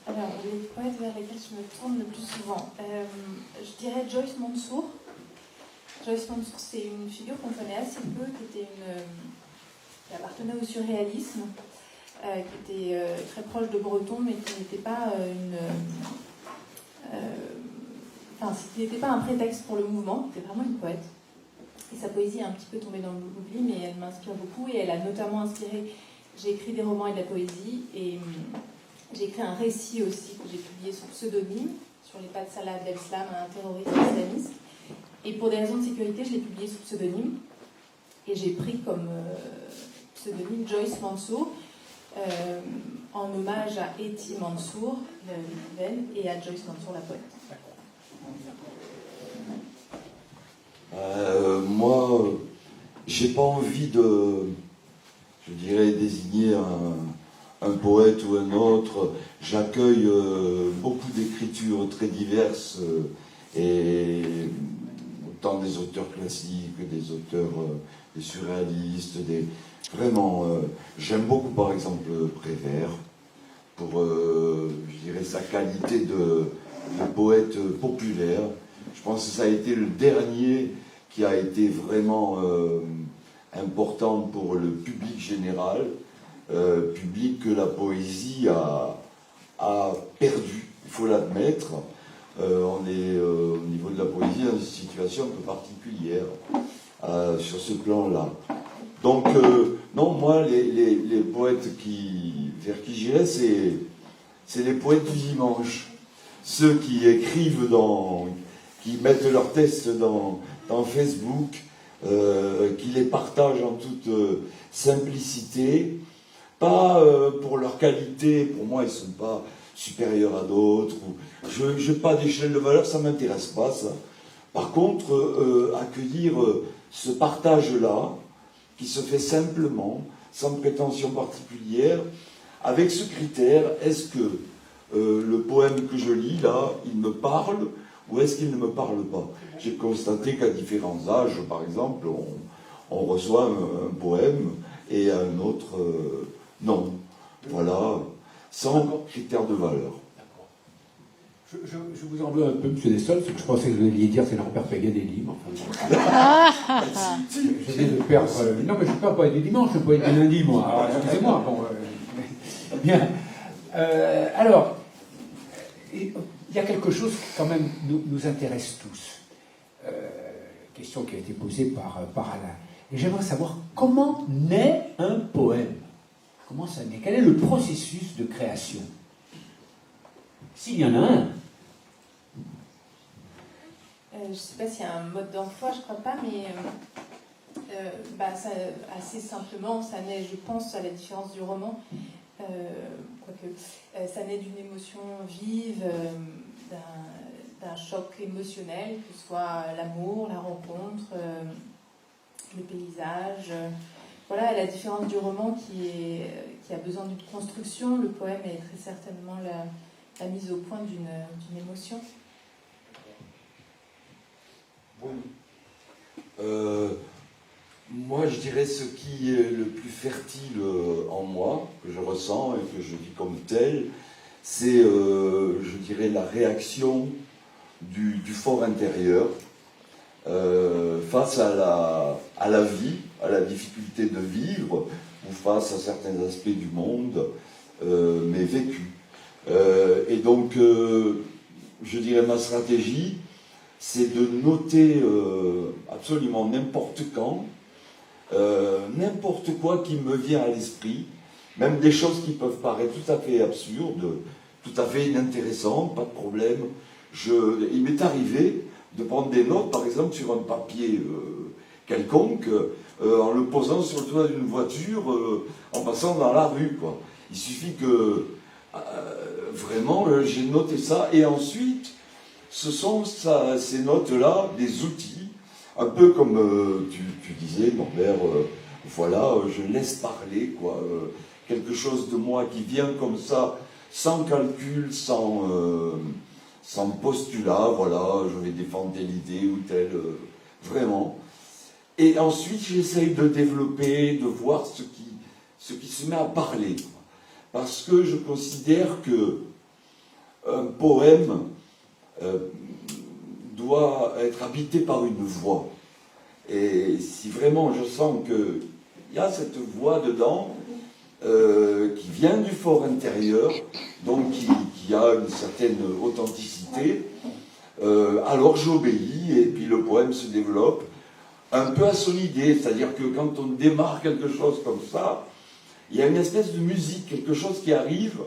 Alors, les poètes vers lesquels je me tourne le plus souvent, je dirais Joyce Mansour. Joyce Mansour, c'est une figure qu'on connaît assez peu, qui appartenait au surréalisme, qui était très proche de Breton, mais qui n'était pas qui n'était pas un prétexte pour le mouvement, c'était vraiment une poète. Et sa poésie est un petit peu tombée dans l'oubli, mais elle m'inspire beaucoup, et elle a notamment inspiré... J'ai écrit des romans et de la poésie, et j'ai écrit un récit aussi que j'ai publié sous pseudonyme, sur les pas de Salah Abdeslam, un terroriste islamiste. Et pour des raisons de sécurité, je l'ai publié sous pseudonyme. Et j'ai pris comme pseudonyme Joyce Mansour, en hommage à Eti Mansour, l'écrivaine, et à Joyce Mansour, la poète. Moi, j'ai pas envie de, je dirais, désigner un poète ou un autre. J'accueille beaucoup d'écritures très diverses, et autant des auteurs classiques, des auteurs, des surréalistes, vraiment, j'aime beaucoup par exemple Prévert, pour, je dirais, sa qualité de poète populaire. Je pense que ça a été le dernier qui a été vraiment important pour le public général, public que la poésie a perdu, il faut l'admettre. On est au niveau de la poésie dans une situation un peu particulière sur ce plan-là. Donc, non, moi, les poètes vers qui j'irais, c'est les poètes du dimanche. Ceux qui écrivent qui mettent leurs textes dans Facebook, qui les partagent en toute simplicité, pas pour leur qualité, pour moi ils ne sont pas supérieurs à d'autres, je n'ai pas d'échelle de valeur, ça ne m'intéresse pas ça. Par contre, accueillir ce partage-là, qui se fait simplement, sans prétention particulière, avec ce critère, est-ce que le poème que je lis là, il me parle ou est-ce qu'il ne me parle pas? J'ai constaté qu'à différents âges, par exemple, on reçoit un poème et un autre non. Voilà, sans critère de valeur. Je vous en veux un peu, M. Dessol, ce que je pensais que vous alliez dire, c'est Norbert Péguet des livres. Enfin, j'essaie de perdre... non, mais je ne suis pas poète du dimanche, je suis poète du lundi, moi. Alors, excusez-moi. Bon, bien. Alors, il y a quelque chose qui, quand même, nous intéresse tous. Question qui a été posée par Alain. Et j'aimerais savoir comment naît un poème. Comment ça naît? Quel est le processus de création? S'il y en a un. Je ne sais pas s'il y a un mode d'emploi, je ne crois pas, mais assez simplement, ça naît, je pense, à la différence du roman, ça naît d'une émotion vive, d'un choc émotionnel, que ce soit l'amour, la rencontre, le paysage. Voilà, à la différence du roman qui a besoin d'une construction, le poème est très certainement la mise au point d'une émotion. Moi, je dirais ce qui est le plus fertile en moi, que je ressens et que je vis comme tel, c'est, je dirais, la réaction du fort intérieur face à la vie, à la difficulté de vivre, ou face à certains aspects du monde, mais vécus. Et donc, je dirais, ma stratégie, c'est de noter absolument n'importe quand, n'importe quoi qui me vient à l'esprit, même des choses qui peuvent paraître tout à fait absurdes, tout à fait inintéressantes, pas de problème. Il m'est arrivé de prendre des notes, par exemple, sur un papier quelconque, en le posant sur le toit d'une voiture, en passant dans la rue, quoi. Il suffit que, vraiment, j'ai noté ça, et ensuite, ce sont ces notes-là des outils, un peu comme tu disais, Norbert, voilà, je laisse parler, quoi, quelque chose de moi qui vient comme ça, sans calcul, sans postulat, voilà, je vais défendre telle idée ou telle, vraiment. Et ensuite, j'essaye de développer, de voir ce qui se met à parler, quoi. parce que je considère que un poème doit être habité par une voix. Et si vraiment je sens qu'il y a cette voix dedans, qui vient du fort intérieur, donc qui a une certaine authenticité, alors j'obéis et puis le poème se développe un peu à son idée, c'est-à-dire que quand on démarre quelque chose comme ça, il y a une espèce de musique, quelque chose qui arrive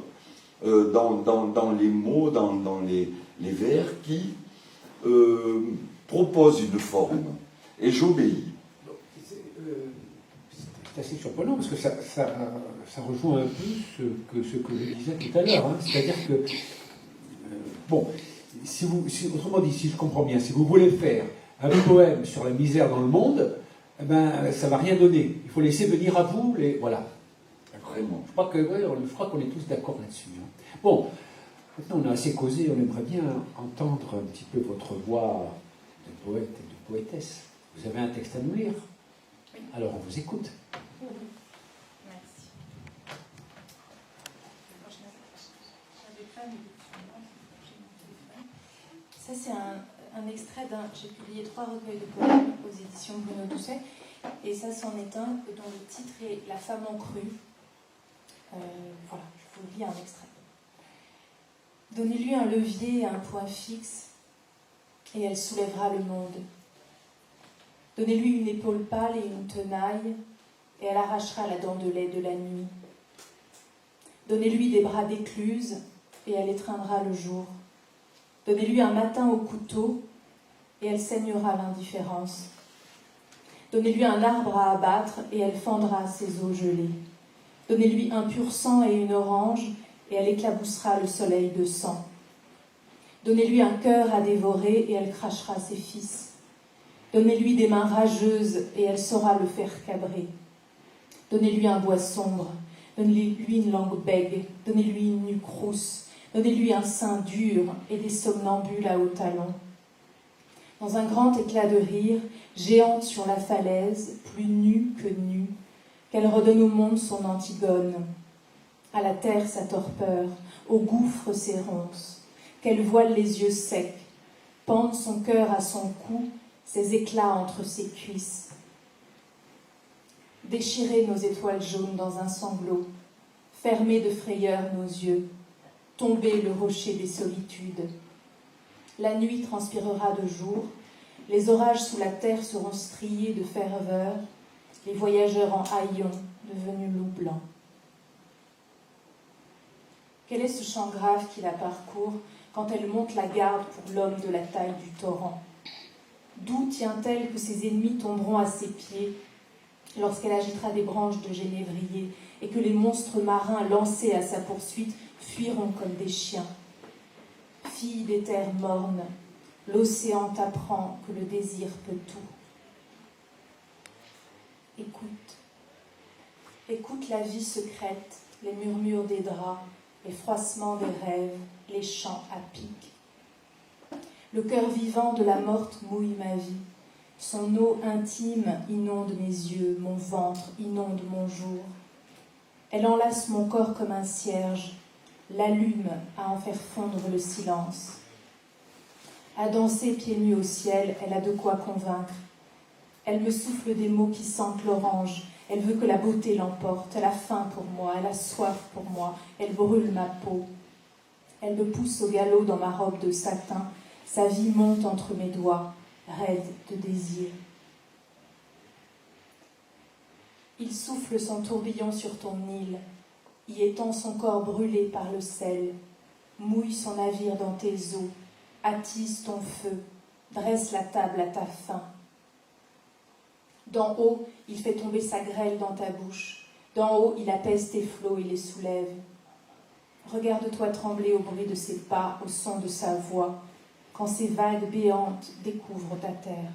dans les mots, dans les vers qui proposent une forme, et j'obéis. C'est assez surprenant parce que ça rejoint un peu ce que je disais tout à l'heure. Hein. C'est-à-dire que, bon, autrement dit, si je comprends bien, si vous voulez faire un poème sur la misère dans le monde, eh ben, ça ne va rien donner. Il faut laisser venir à vous les. Voilà. Vraiment. Je crois qu'on est tous d'accord là-dessus. Hein. Bon, maintenant on a assez causé, on aimerait bien entendre un petit peu votre voix de poète et de poétesse. Vous avez un texte à nous lire? Alors on vous écoute. Merci. Ça, c'est un extrait d'un. J'ai publié 3 recueils de poèmes aux éditions Bruno Doucet, et ça, c'en est un dont le titre est La femme en crue. Voilà, je vous lis un extrait. Donnez-lui un levier et un point fixe, et elle soulèvera le monde. Donnez-lui une épaule pâle et une tenaille, et elle arrachera la dent de lait de la nuit. Donnez-lui des bras d'écluse, et elle étreindra le jour. Donnez-lui un matin au couteau, et elle saignera l'indifférence. Donnez-lui un arbre à abattre, et elle fendra ses os gelés. Donnez-lui un pur sang et une orange, et elle éclaboussera le soleil de sang. Donnez-lui un cœur à dévorer, et elle crachera ses fils. Donnez-lui des mains rageuses, et elle saura le faire cabrer. Donnez-lui un bois sombre, donnez-lui une langue bègue, donnez-lui une nuque rousse, donnez-lui un sein dur et des somnambules à hauts talons. Dans un grand éclat de rire, géante sur la falaise, plus nue que nue, qu'elle redonne au monde son Antigone, à la terre sa torpeur, au gouffre ses ronces, qu'elle voile les yeux secs, pende son cœur à son cou, ses éclats entre ses cuisses. Déchirer nos étoiles jaunes dans un sanglot, fermer de frayeur nos yeux, tomber le rocher des solitudes. La nuit transpirera de jour, les orages sous la terre seront striés de ferveur, les voyageurs en haillons devenus loups blancs. Quel est ce chant grave qui la parcourt quand elle monte la garde pour l'homme de la taille du torrent? D'où tient-elle que ses ennemis tomberont à ses pieds lorsqu'elle agitera des branches de génévrier et que les monstres marins lancés à sa poursuite fuiront comme des chiens? Fille des terres mornes, l'océan t'apprend que le désir peut tout. Écoute la vie secrète, les murmures des draps, les froissements des rêves, les chants à pic. Le cœur vivant de la morte mouille ma vie. Son eau intime inonde mes yeux, mon ventre inonde mon jour. Elle enlace mon corps comme un cierge, l'allume à en faire fondre le silence. À danser pieds nus au ciel, elle a de quoi convaincre. Elle me souffle des mots qui sentent l'orange. Elle veut que la beauté l'emporte. Elle a faim pour moi, elle a soif pour moi. Elle brûle ma peau. Elle me pousse au galop dans ma robe de satin. Sa vie monte entre mes doigts, raide de désir. Il souffle son tourbillon sur ton île, y étend son corps brûlé par le sel, mouille son navire dans tes eaux, attise ton feu, dresse la table à ta faim. D'en haut, il fait tomber sa grêle dans ta bouche. D'en haut, il apaise tes flots et les soulève. Regarde-toi trembler au bruit de ses pas, au son de sa voix, quand ces vagues béantes découvrent ta terre.